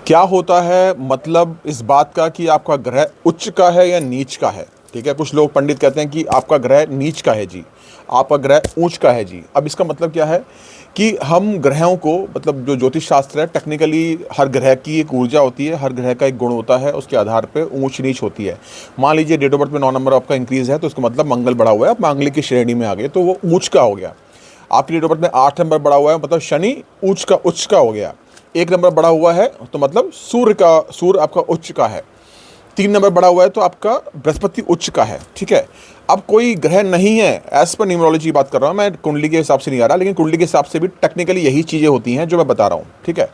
क्या होता है मतलब इस बात का कि आपका ग्रह उच्च का है या नीच का है। ठीक है, कुछ लोग पंडित कहते हैं कि आपका ग्रह नीच का है जी, आपका ग्रह ऊंच का है जी। अब इसका मतलब क्या है कि हम ग्रहों को, मतलब जो ज्योतिष शास्त्र है, टेक्निकली हर ग्रह की एक ऊर्जा होती है, हर ग्रह का एक गुण होता है, उसके आधार पे ऊंच नीच होती है। मान लीजिए डेट ऑफ बर्थ में 9 नंबर आपका इंक्रीज है, तो इसका मतलब मंगल बढ़ा हुआ है, आप मांगलिक की श्रेणी में आ गए, तो वो ऊंच का हो गया। आपकी डेट ऑफ बर्थ में 8 नंबर बढ़ा हुआ है, मतलब शनि उच्च का हो गया। 1 नंबर बढ़ा हुआ है तो मतलब सूर्य आपका उच्च का है। 3 नंबर बढ़ा हुआ है तो आपका बृहस्पति उच्च का है। ठीक है, अब कोई ग्रह नहीं है, एज पर न्यूमरोलॉजी बात कर रहा हूँ मैं, कुंडली के हिसाब से नहीं आ रहा, लेकिन कुंडली के हिसाब से भी टेक्निकली यही चीज़ें होती हैं जो मैं बता रहा हूँ। ठीक है,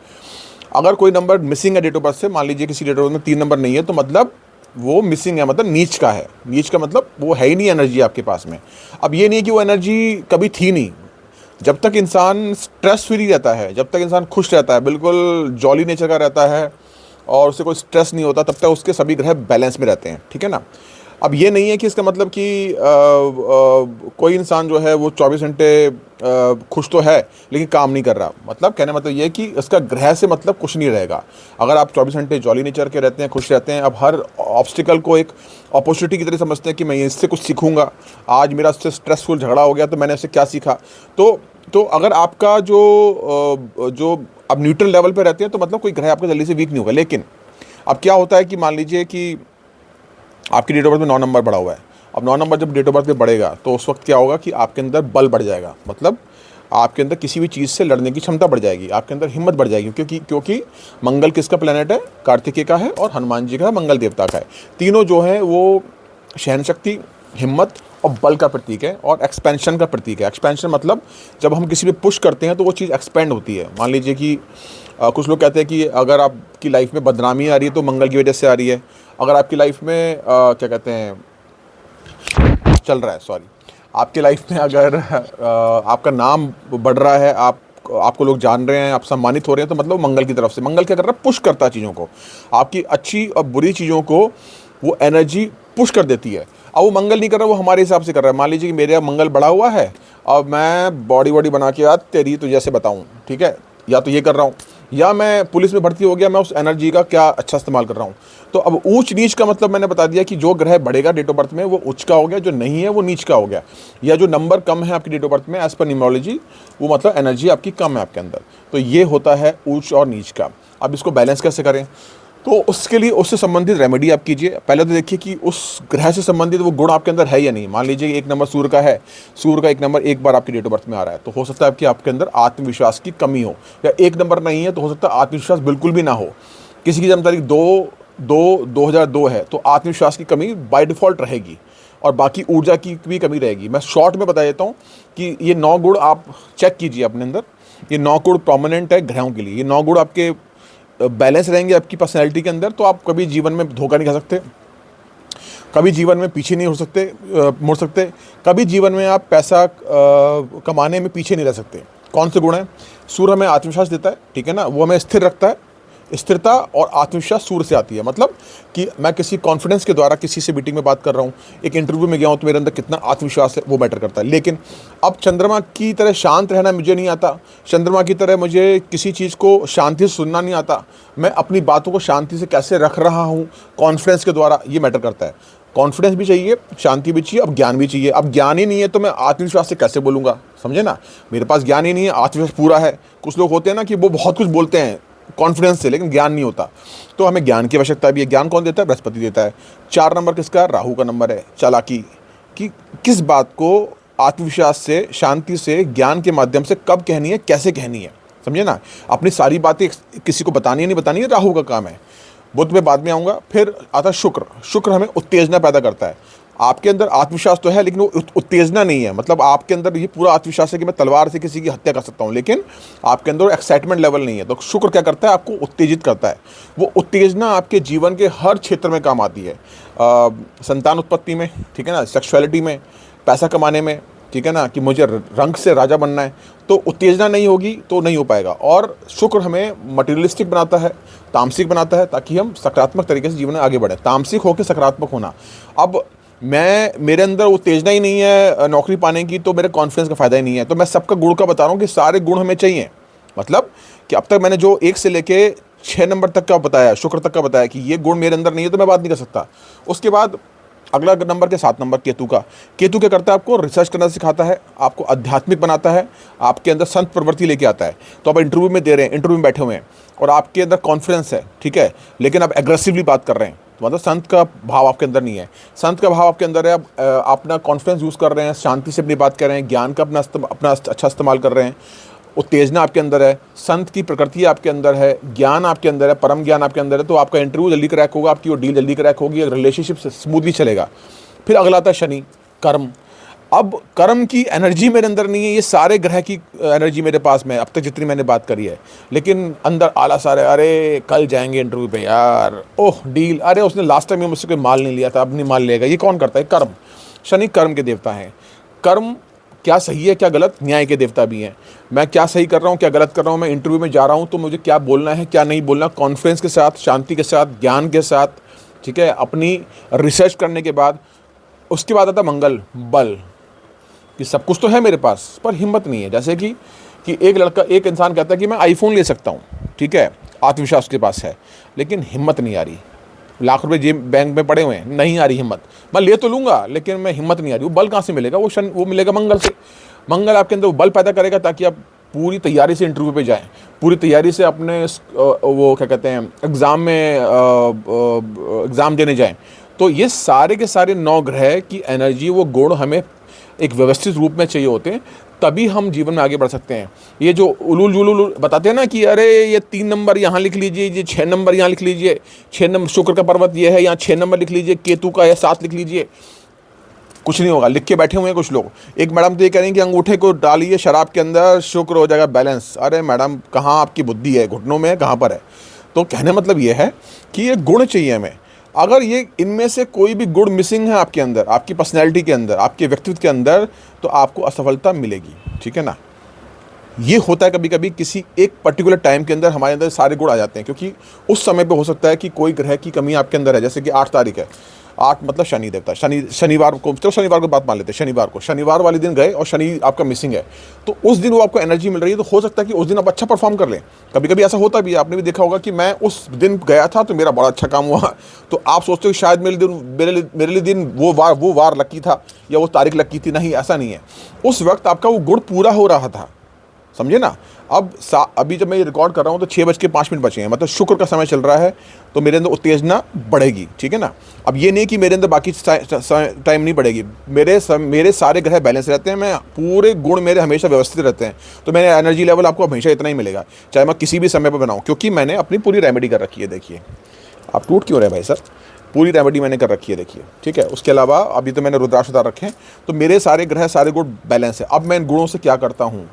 अगर कोई नंबर मिसिंग है डेट ऑफ बर्थ से, मान लीजिए किसी डेट ऑफ बर्थ में 3 नंबर नहीं है, तो मतलब वो मिसिंग है, मतलब नीच का है। नीच का मतलब वो है ही नहीं एनर्जी आपके पास में। अब ये नहीं कि वो एनर्जी कभी थी नहीं। जब तक इंसान स्ट्रेस फ्री रहता है, जब तक इंसान खुश रहता है, बिल्कुल जॉली नेचर का रहता है और उसे कोई स्ट्रेस नहीं होता, तब तक उसके सभी ग्रह बैलेंस में रहते हैं। ठीक है ना। अब ये नहीं है कि इसका मतलब कि कोई इंसान जो है वो 24 घंटे खुश तो है लेकिन काम नहीं कर रहा। मतलब कहने मतलब ये है कि इसका ग्रह से मतलब कुछ नहीं रहेगा। अगर आप 24 घंटे जॉली नेचर के रहते हैं, खुश रहते हैं, अब हर ऑब्स्टिकल को एक अपॉर्चुनिटी की तरह समझते हैं कि मैं इससे कुछ सीखूंगा। आज मेरा इससे स्ट्रेसफुल झगड़ा हो गया तो मैंने इससे क्या सीखा। तो अगर आपका जो अब न्यूट्रल लेवल पे रहते हैं, तो मतलब कोई ग्रह आपका जल्दी से वीक नहीं होगा। लेकिन अब क्या होता है कि मान लीजिए कि आपकी डेट ऑफ बर्थ में 9 नंबर बढ़ा हुआ है। अब 9 नंबर जब डेट ऑफ बर्थ में बढ़ेगा तो उस वक्त क्या होगा कि आपके अंदर बल बढ़ जाएगा, मतलब आपके अंदर किसी भी चीज़ से लड़ने की क्षमता बढ़ जाएगी, आपके अंदर हिम्मत बढ़ जाएगी, क्योंकि मंगल किसका प्लेनेट है? कार्तिकेय का है और हनुमान जी का है, मंगल देवता का है। तीनों जो है वो सहन शक्ति, हिम्मत और बल का प्रतीक है और एक्सपेंशन का प्रतीक है। एक्सपेंशन मतलब जब हम किसी पे पुश करते हैं तो वो चीज़ एक्सपेंड होती है। मान लीजिए कि कुछ लोग कहते हैं कि अगर आपकी लाइफ में बदनामी आ रही है तो मंगल की वजह से आ रही है। अगर आपकी लाइफ में क्या कहते हैं, चल रहा है, सॉरी, आपकी लाइफ में अगर आपका नाम बढ़ रहा है, आपको लोग जान रहे हैं, आप सम्मानित हो रहे हैं, तो मतलब मंगल की तरफ से। मंगल क्या कर रहा है? पुश करता है चीज़ों को, आपकी अच्छी और बुरी चीज़ों को वो एनर्जी पुश कर देती है। अब वो मंगल नहीं कर रहा, वो हमारे हिसाब से कर रहा है। मान लीजिए कि मेरा मंगल बढ़ा हुआ है, अब मैं बॉडी वॉडी बना के यार तेरी तो जैसे बताऊँ, ठीक है, या तो ये कर रहा हूँ, या मैं पुलिस में भर्ती हो गया, मैं उस एनर्जी का क्या अच्छा इस्तेमाल कर रहा हूँ। तो अब ऊंच नीच का मतलब मैंने बता दिया कि जो ग्रह बढ़ेगा डेट ऑफ बर्थ में वो उच्च का हो गया, जो नहीं है वो नीच का हो गया। या जो नंबर कम है आपकी डेट ऑफ बर्थ में एज पर न्यूमरोलॉजी, वो मतलब एनर्जी आपकी कम है आपके अंदर। तो ये होता है ऊंच और नीच का। अब इसको बैलेंस कैसे करें? तो उसके लिए उससे संबंधित रेमेडी आप कीजिए। पहले तो देखिए कि उस ग्रह से संबंधित वो गुण आपके अंदर है या नहीं। मान लीजिए 1 नंबर सूर्य का है, सूर्य का 1 नंबर एक बार आपकी डेट ऑफ बर्थ में आ रहा है, तो हो सकता है कि आपके अंदर आत्मविश्वास की कमी हो। या 1 नंबर नहीं है तो हो सकता है आत्मविश्वास बिल्कुल भी ना हो। किसी की जन्म तारीख 2/2/2002 है तो आत्मविश्वास की कमी बाय डिफॉल्ट रहेगी और बाकी ऊर्जा की भी कमी रहेगी। मैं शॉर्ट में बता देता हूँ कि ये 9 गुण आप चेक कीजिए अपने अंदर। ये 9 गुण प्रोमिनेंट है ग्रहों के लिए। ये 9 गुण आपके बैलेंस रहेंगे आपकी पर्सनैलिटी के अंदर, तो आप कभी जीवन में धोखा नहीं खा सकते, कभी जीवन में पीछे नहीं हो सकते, मुड़ सकते, कभी जीवन में आप पैसा कमाने में पीछे नहीं रह सकते। कौन से गुण हैं? सूर्य हमें आत्मविश्वास देता है, ठीक है ना, वो हमें स्थिर रखता है। स्थिरता और आत्मविश्वास सूर्य से आती है। मतलब कि मैं किसी कॉन्फिडेंस के द्वारा किसी से मीटिंग में बात कर रहा हूँ, एक इंटरव्यू में गया हूँ, तो मेरे अंदर कितना आत्मविश्वास है वो मैटर करता है। लेकिन अब चंद्रमा की तरह शांत रहना मुझे नहीं आता, चंद्रमा की तरह मुझे किसी चीज़ को शांति से सुनना नहीं आता। मैं अपनी बातों को शांति से कैसे रख रहा हूँ कॉन्फिडेंस के द्वारा, ये मैटर करता है। कॉन्फिडेंस भी चाहिए, शांति भी चाहिए, अब ज्ञान भी चाहिए। अब ज्ञान ही नहीं है तो मैं आत्मविश्वास से कैसे बोलूँगा? समझे ना, मेरे पास ज्ञान ही नहीं है, आत्मविश्वास पूरा है। कुछ लोग होते हैं ना कि वो बहुत कुछ बोलते हैं कॉन्फिडेंस से, लेकिन ज्ञान नहीं होता। तो हमें ज्ञान की आवश्यकता भी है। ज्ञान कौन देता है? बृहस्पति देता है। 4 नंबर किसका? राहु का नंबर है। चालाकी, कि किस बात को आत्मविश्वास से, शांति से, ज्ञान के माध्यम से कब कहनी है, कैसे कहनी है, समझे ना। अपनी सारी बातें किसी को बतानी है नहीं बतानी है, राहु का काम है। बुध में बाद में आऊँगा। फिर आता है शुक्र। शुक्र हमें उत्तेजना पैदा करता है। आपके अंदर आत्मविश्वास तो है लेकिन वो उत्तेजना नहीं है। मतलब आपके अंदर ये पूरा आत्मविश्वास है कि मैं तलवार से किसी की हत्या कर सकता हूँ, लेकिन आपके अंदर एक्साइटमेंट लेवल नहीं है। तो शुक्र क्या करता है? आपको उत्तेजित करता है। वो उत्तेजना आपके जीवन के हर क्षेत्र में काम आती है। संतान उत्पत्ति में, ठीक है ना, सेक्सुअलिटी में, पैसा कमाने में, ठीक है ना, कि मुझे रंग से राजा बनना है, तो उत्तेजना नहीं होगी तो नहीं हो पाएगा। और शुक्र हमें मटेरियलिस्टिक बनाता है, तामसिक बनाता है, ताकि हम सकारात्मक तरीके से जीवन में आगे बढ़े। तामसिक होकर सकारात्मक होना। अब मेरे अंदर उत्तेजना ही नहीं है नौकरी पाने की, तो मेरे कॉन्फिडेंस का फ़ायदा ही नहीं है। तो मैं सबका गुण का बता रहा हूँ कि सारे गुण हमें चाहिए। मतलब कि अब तक मैंने जो 1 से लेके 6 नंबर तक का बताया, शुक्र तक का बताया कि ये गुण मेरे अंदर नहीं है तो मैं बात नहीं कर सकता। उसके बाद अगला नंबर के 7 नंबर केतु का। केतु क्या करता है? आपको रिसर्च करना सिखाता है, आपको आध्यात्मिक बनाता है, आपके अंदर संत प्रवृत्ति लेके आता है। तो आप इंटरव्यू में दे रहे हैं, इंटरव्यू में बैठे हुए हैं और आपके अंदर कॉन्फिडेंस है, ठीक है, लेकिन आप एग्रेसिवली बात कर रहे हैं, तो मतलब संत का भाव आपके अंदर नहीं है। संत का भाव आपके अंदर है, आप अपना कॉन्फिडेंस यूज़ कर रहे हैं, शांति से अपनी बात कर रहे हैं, ज्ञान का अपना अच्छा इस्तेमाल कर रहे हैं, उत्तेजना आपके अंदर है, संत की प्रकृति आपके अंदर है, ज्ञान आपके अंदर है, परम ज्ञान आपके अंदर है, तो आपका इंटरव्यू जल्दी क्रैक होगा, आपकी वो डील जल्दी क्रैक होगी, रिलेशनशिप स्मूथली चलेगा। फिर अगला आता है शनि, कर्म। अब कर्म की एनर्जी मेरे अंदर नहीं है, ये सारे ग्रह की एनर्जी मेरे पास में अब तक जितनी मैंने बात करी है, लेकिन अंदर आलस आ रहा है, अरे कल जाएंगे इंटरव्यू पे यार, ओह डील, अरे उसने लास्ट टाइम में मुझसे कोई माल नहीं लिया था, अब नहीं माल लेगा। ये कौन करता है? कर्म। शनि कर्म के देवता हैं। कर्म क्या सही है क्या गलत, न्याय के देवता भी हैं। मैं क्या सही कर रहा हूँ क्या गलत कर रहा हूँ, मैं इंटरव्यू में जा रहा हूँ तो मुझे क्या बोलना है क्या नहीं बोलना, कॉन्फिडेंस के साथ, शांति के साथ, ज्ञान के साथ, ठीक है, अपनी रिसर्च करने के बाद। उसके बाद आता मंगल, बल, कि सब कुछ तो है मेरे पास पर हिम्मत नहीं है। जैसे कि एक इंसान कहता है कि मैं आईफोन ले सकता हूँ, ठीक है, आत्मविश्वास उसके पास है, लेकिन हिम्मत नहीं आ रही। लाख रुपए जेब बैंक में पड़े हुए हैं, नहीं आ रही हिम्मत, मैं ले तो लूँगा लेकिन मैं हिम्मत नहीं आ रही। वो बल कहाँ से मिलेगा? वो मिलेगा मंगल से। मंगल आपके अंदर वो बल पैदा करेगा ताकि आप पूरी तैयारी से इंटरव्यू पे जाएं, पूरी तैयारी से अपने वो क्या कहते हैं एग्ज़ाम में एग्ज़ाम देने जाएं। तो ये सारे के सारे 9 ग्रह की एनर्जी, वो गुण हमें एक व्यवस्थित रूप में चाहिए होते हैं, तभी हम जीवन में आगे बढ़ सकते हैं। ये जो उलूल जुलूल बताते हैं ना कि अरे ये 3 नंबर यहाँ लिख लीजिए, ये 6 नंबर यहाँ लिख लीजिए, 6 नंबर शुक्र का पर्वत ये है, यहाँ 6 नंबर लिख लीजिए, केतु का है 7 लिख लीजिए, कुछ नहीं होगा। लिख के बैठे हुए हैं कुछ लोग। एक मैडम तो ये कह रही हैं कि अंगूठे को डालिए शराब के अंदर, शुक्र हो जाएगा बैलेंस। अरे मैडम, कहाँ आपकी बुद्धि है? घुटनों में है, कहाँ पर है? तो कहने मतलब ये है कि ये गुण चाहिए हमें। अगर ये इनमें से कोई भी गुण मिसिंग है आपके अंदर, आपकी पर्सनैलिटी के अंदर, आपके व्यक्तित्व के अंदर, तो आपको असफलता मिलेगी, ठीक है ना। ये होता है कभी कभी किसी एक पर्टिकुलर टाइम के अंदर हमारे अंदर सारे गुण आ जाते हैं, क्योंकि उस समय पे हो सकता है कि कोई ग्रह की कमी आपके अंदर है। जैसे कि 8 तारीख है, 8 मतलब शनि देवता, शनिवार को, चलो शनिवार को बात मान लेते हैं, शनिवार वाले दिन गए और शनि आपका मिसिंग है, तो उस दिन वो आपको एनर्जी मिल रही है, तो हो सकता है कि उस दिन आप अच्छा परफॉर्म कर लें। कभी कभी ऐसा होता भी है, आपने भी देखा होगा कि मैं उस दिन गया था तो मेरा बड़ा अच्छा काम हुआ, तो आप सोचते हो कि शायद मेरे लिए दिन वो वार लकी था या वो तारीख लकी थी। नहीं, ऐसा नहीं है। उस वक्त आपका वो गुण पूरा हो रहा था, समझे ना। अभी जब मैं ये रिकॉर्ड कर रहा हूँ तो 6:05 बचे हैं, मतलब शुक्र का समय चल रहा है, तो मेरे अंदर उत्तेजना बढ़ेगी, ठीक है ना। अब ये नहीं कि मेरे अंदर बाकी टाइम नहीं बढ़ेगी, मेरे सारे ग्रह बैलेंस रहते हैं, मैं पूरे गुण मेरे हमेशा व्यवस्थित रहते हैं, तो मेरे एनर्जी लेवल आपको हमेशा इतना ही मिलेगा, चाहे मैं किसी भी समय पर बनाऊँ, क्योंकि मैंने अपनी पूरी रेमेडी कर रखी है। देखिए, आप टूट क्यों रहे भाई सर? पूरी रेमेडी मैंने कर रखी है, देखिए, ठीक है। उसके अलावा अभी तो मैंने रुद्राक्ष उतार रखे हैं, तो मेरे सारे ग्रह सारे गुण बैलेंस है। अब मैं इन गुणों से क्या करता हूँ?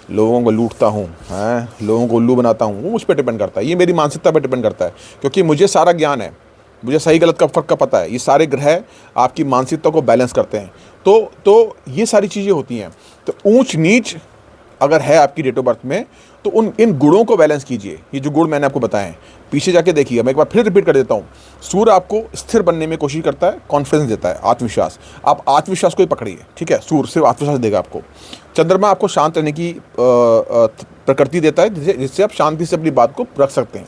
लोगों को लूटता हूँ, हैं, लोगों को उल्लू बनाता हूँ, वो मुझ पर डिपेंड करता है, ये मेरी मानसिकता पर डिपेंड करता है, क्योंकि मुझे सारा ज्ञान है, मुझे सही गलत का फ़र्क का पता है। ये सारे ग्रह आपकी मानसिकता को बैलेंस करते हैं, तो ये सारी चीज़ें होती हैं। तो ऊंच नीच अगर है आपकी डेट ऑफ बर्थ में, तो इन गुणों को बैलेंस कीजिए। ये जो गुण मैंने आपको बताए हैं, पीछे जाके देखिए। मैं एक बार फिर रिपीट कर देता हूँ। सूर्य आपको स्थिर बनने में कोशिश करता है, कॉन्फिडेंस देता है, आत्मविश्वास। आप आत्मविश्वास को ही पकड़िए, ठीक है। सूर्य सिर्फ आत्मविश्वास देगा आपको। चंद्रमा आपको शांत रहने की प्रकृति देता है, जिससे आप शांति से अपनी बात को रख सकते हैं।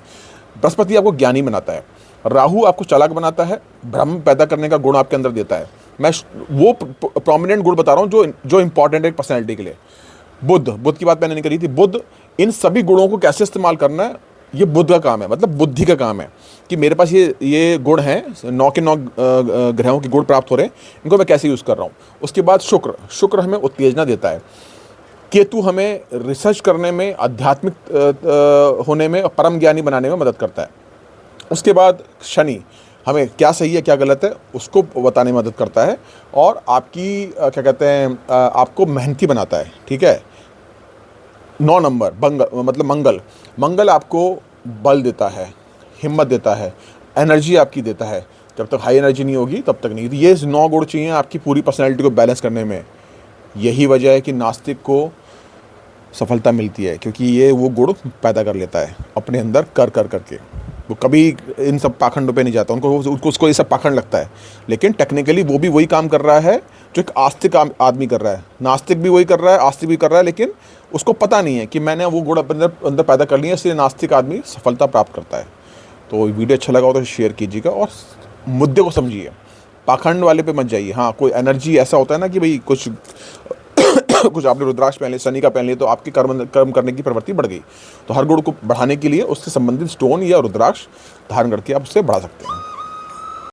बृहस्पति आपको ज्ञानी बनाता है। राहु आपको चालाक बनाता है, भ्रम पैदा करने का गुण आपके अंदर देता है। मैं वो प्रोमिनेंट गुण बता रहा हूँ जो इंपॉर्टेंट है एक पर्सनैलिटी के लिए। बुध की बात मैंने नहीं करी थी। बुध, इन सभी गुणों को कैसे इस्तेमाल करना है, ये बुध का काम है, मतलब बुद्धि का काम है कि मेरे पास ये गुण हैं, 9 के 9 ग्रहों के गुण प्राप्त हो रहे हैं, इनको मैं कैसे यूज़ कर रहा हूँ। उसके बाद शुक्र हमें उत्तेजना देता है। केतु हमें रिसर्च करने में, आध्यात्मिक होने में और परम ज्ञानी बनाने में मदद करता है। उसके बाद शनि हमें क्या सही है क्या गलत है उसको बताने में मदद करता है, और आपकी क्या कहते हैं आपको मेहनती बनाता है, ठीक है। 9 नंबर मंगल आपको बल देता है, हिम्मत देता है, एनर्जी आपकी देता है। जब तक हाई एनर्जी नहीं होगी तब तक नहीं। ये 9 गुण चाहिए आपकी पूरी पर्सनैलिटी को बैलेंस करने में। यही वजह है कि नास्तिक को सफलता मिलती है, क्योंकि ये वो गुण पैदा कर लेता है अपने अंदर कर करके। वो कभी इन सब पाखंडों पे नहीं जाता, उसको ये सब पाखंड लगता है, लेकिन टेक्निकली वो भी वही काम कर रहा है जो एक आस्तिक आदमी कर रहा है। नास्तिक भी वही कर रहा है, आस्तिक भी कर रहा है, लेकिन उसको पता नहीं है कि मैंने वो गुण अपने अंदर पैदा कर लिया, इसलिए नास्तिक आदमी सफलता प्राप्त करता है। तो वीडियो अच्छा लगा हो तो शेयर कीजिएगा और मुद्दे को समझिए, पाखंड वाले पे मत जाइए। हाँ, कोई एनर्जी ऐसा होता है ना कि भाई कुछ कुछ आपने रुद्राक्ष पहन लिया, शनि का पहन लिया, तो आपकी कर्म करने की प्रवृत्ति बढ़ गई। तो हर गुण को बढ़ाने के लिए उससे संबंधित स्टोन या रुद्राक्ष धारण करके आप उससे बढ़ा सकते हैं।